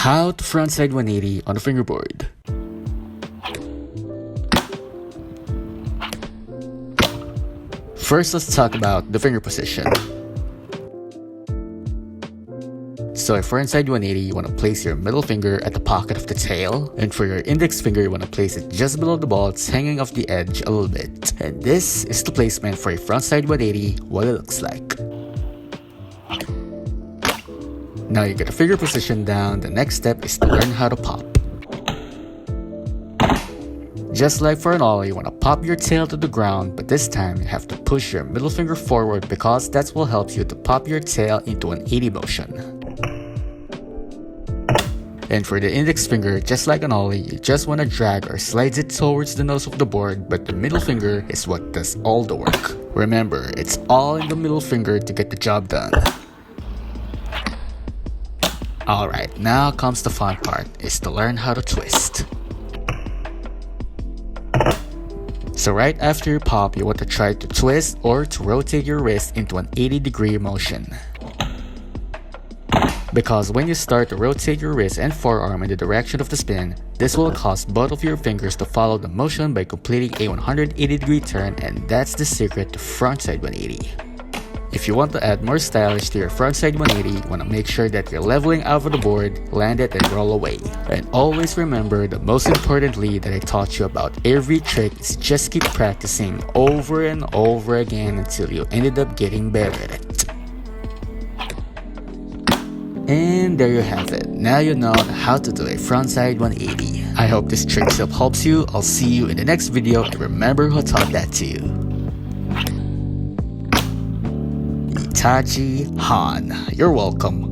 How to frontside 180 on a fingerboard. First, let's talk about the finger position. So for frontside 180, you want to place your middle finger at the pocket of the tail, and for your index finger, you want to place it just below the ball. It's hanging off the edge a little bit. And this is the placement for a frontside 180, what it looks like. Now you get a finger position down, the next step is to learn how to pop. Just like for an ollie, you want to pop your tail to the ground, but this time you have to push your middle finger forward because that will help you to pop your tail into an 80 motion. And for the index finger, just like an ollie, you just want to drag or slide it towards the nose of the board, but the middle finger is what does all the work. Remember, it's all in the middle finger to get the job done. Alright, now comes the fun part, is to learn how to twist. So right after you pop, you want to try to twist or to rotate your wrist into an 80-degree motion. Because when you start to rotate your wrist and forearm in the direction of the spin, this will cause both of your fingers to follow the motion by completing a 180-degree turn, and that's the secret to frontside 180. If you want to add more stylish to your frontside 180, you want to make sure that you're leveling out of the board, land it, and roll away. And always remember the most importantly that I taught you about every trick is just keep practicing over and over again until you ended up getting better at it. And there you have it. Now you know how to do a frontside 180. I hope this trick still helps you. I'll see you in the next video, and remember who taught that to you. Itachi Han. You're welcome.